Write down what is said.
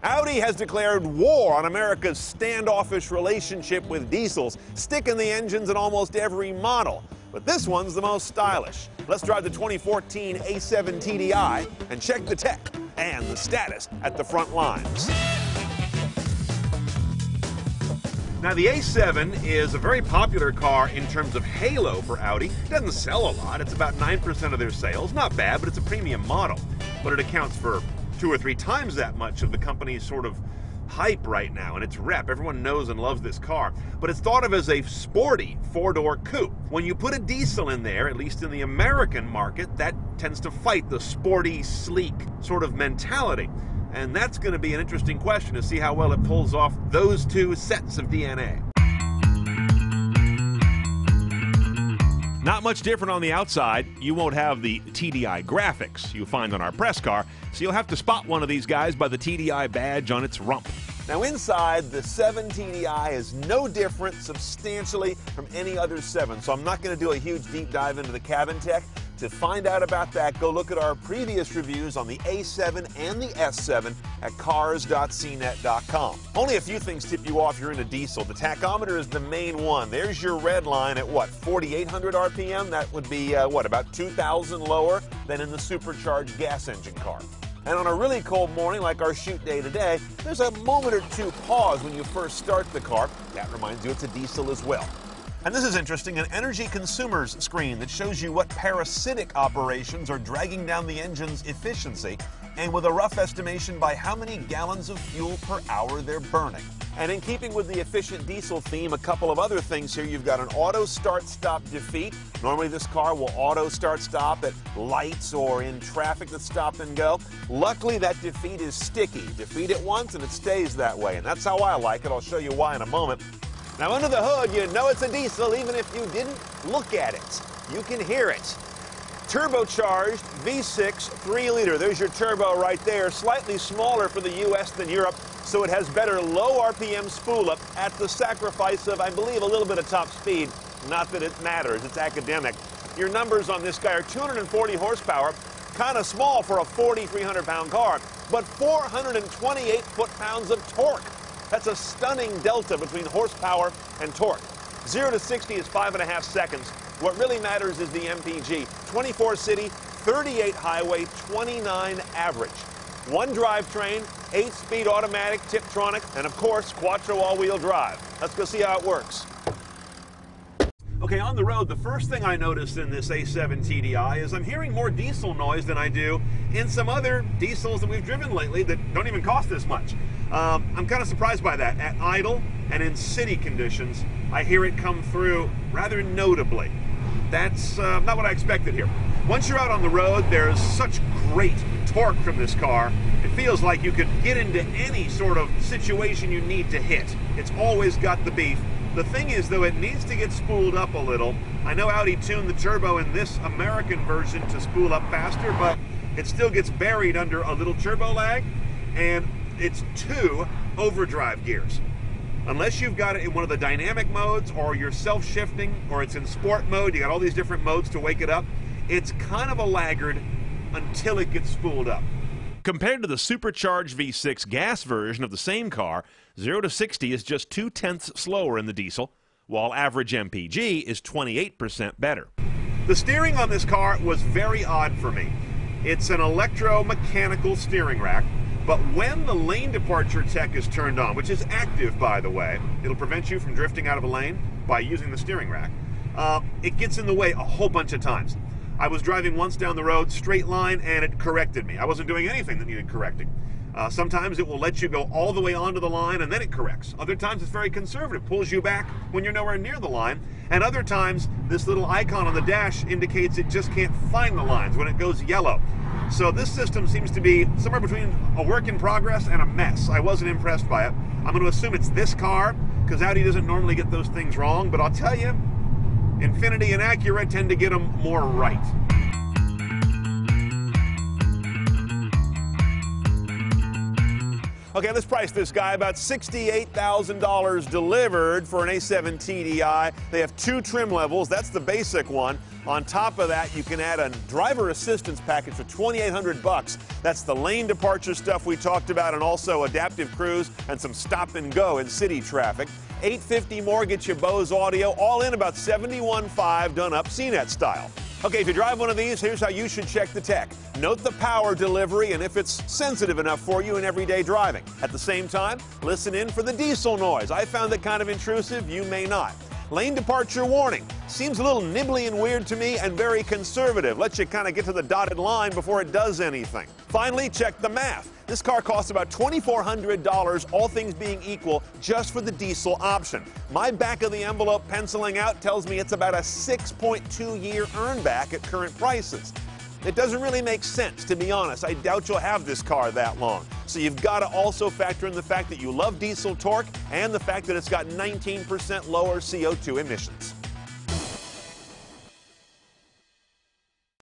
Audi has declared war on America's standoffish relationship with diesels, sticking the engines in almost every model. But this one's the most stylish. Let's drive the 2014 A7 TDI and check the tech and the status at the front lines. Now, the A7 is a very popular car in terms of halo for Audi. It doesn't sell a lot. It's about 9% of their sales. Not bad, but it's a premium model. But it accounts for 2 or 3 times that much of the company's sort of hype right now and its rep. Everyone knows and loves this car, but it's thought of as a sporty 4-door coupe. When you put a diesel in there, at least in the American market, that tends to fight the sporty, sleek sort of mentality. And that's going to be an interesting question to see how well it pulls off those 2 sets of DNA. Not much different on the outside. You won't have the TDI graphics you find on our press car, so you'll have to spot one of these guys by the TDI badge on its rump. Now inside, the 7 TDI is no different substantially from any other 7, so I'm not going to do a huge deep dive into the cabin tech. To find out about that, go look at our previous reviews on the A7 and the S7 at cars.cnet.com. Only a few things tip you off you're in a diesel. The tachometer is the main one. There's your red line at what, 4,800 RPM? That would be, what, about 2,000 lower than in the supercharged gas engine car. And on a really cold morning like our shoot day today, there's a moment or 2 pause when you first start the car. That reminds you it's a diesel as well. And this is interesting, an energy consumers screen that shows you what parasitic operations are dragging down the engine's efficiency, and with a rough estimation by how many gallons of fuel per hour they're burning. And in keeping with the efficient diesel theme, a couple of other things here. You've got an auto start-stop defeat. Normally this car will auto start-stop at lights or in traffic that stop and go. Luckily that defeat is sticky. Defeat it once and it stays that way, and that's how I like it. I'll show you why in a moment. Now, under the hood, you know it's a diesel even if you didn't look at it. You can hear it. Turbocharged V6 3-liter. There's your turbo right there. Slightly smaller for the U.S. than Europe, so it has better low RPM spool-up at the sacrifice of, I believe, a little bit of top speed. Not that it matters. It's academic. Your numbers on this guy are 240 horsepower, kind of small for a 4,300-pound car, but 428 foot-pounds of torque. That's a stunning delta between horsepower and torque. 0 to 60 is 5.5 seconds. What really matters is the MPG. 24 city, 38 highway, 29 average. 1 drivetrain, 8-speed automatic, Tiptronic, and of course, Quattro all-wheel drive. Let's go see how it works. Okay, on the road, the first thing I noticed in this A7 TDI is I'm hearing more diesel noise than I do in some other diesels that we've driven lately that don't even cost this much. I'm kind of surprised by that. At idle and in city conditions, I hear it come through rather notably. That's not what I expected here. Once you're out on the road, there's such great torque from this car. It feels like you could get into any sort of situation you need to hit. It's always got the beef. The thing is, though, it needs to get spooled up a little. I know Audi tuned the turbo in this American version to spool up faster, but it still gets buried under a little turbo lag, and it's 2 overdrive gears. Unless you've got it in one of the dynamic modes, or you're self-shifting, or it's in sport mode, you got all these different modes to wake it up, it's kind of a laggard until it gets spooled up. Compared to the supercharged V6 gas version of the same car, 0 to 60 is just 0.2 slower in the diesel, while average MPG is 28% better. The steering on this car was very odd for me. It's an electromechanical steering rack, but when the lane departure tech is turned on, which is active, by the way, it'll prevent you from drifting out of a lane by using the steering rack, it gets in the way a whole bunch of times. I was driving once down the road, straight line, and it corrected me. I wasn't doing anything that needed correcting. Sometimes it will let you go all the way onto the line and then it corrects. Other times it's very conservative, pulls you back when you're nowhere near the line. And other times this little icon on the dash indicates it just can't find the lines when it goes yellow. So this system seems to be somewhere between a work in progress and a mess. I wasn't impressed by it. I'm going to assume it's this car because Audi doesn't normally get those things wrong, but I'll tell you, Infiniti and Acura tend to get them more right. Okay, let's price this guy about $68,000 delivered for an A7 TDI. They have 2 trim levels. That's the basic one. On top of that, you can add a driver assistance package for $2,800. That's the lane departure stuff we talked about, and also adaptive cruise and some stop and go in city traffic. $850 more gets you Bose audio, all in about $71,500 done up CNET style. Okay, if you drive one of these, here's how you should check the tech. Note the power delivery and if it's sensitive enough for you in everyday driving. At the same time, listen in for the diesel noise. I found it kind of intrusive. You may not. Lane departure warning. Seems a little nibbly and weird to me and very conservative. Lets you kind of get to the dotted line before it does anything. Finally, check the math. This car costs about $2,400, all things being equal, just for the diesel option. My back-of-the-envelope penciling out tells me it's about a 6.2-year earn back at current prices. It doesn't really make sense, to be honest. I doubt you'll have this car that long. So you've got to also factor in the fact that you love diesel torque and the fact that it's got 19% lower CO2 emissions.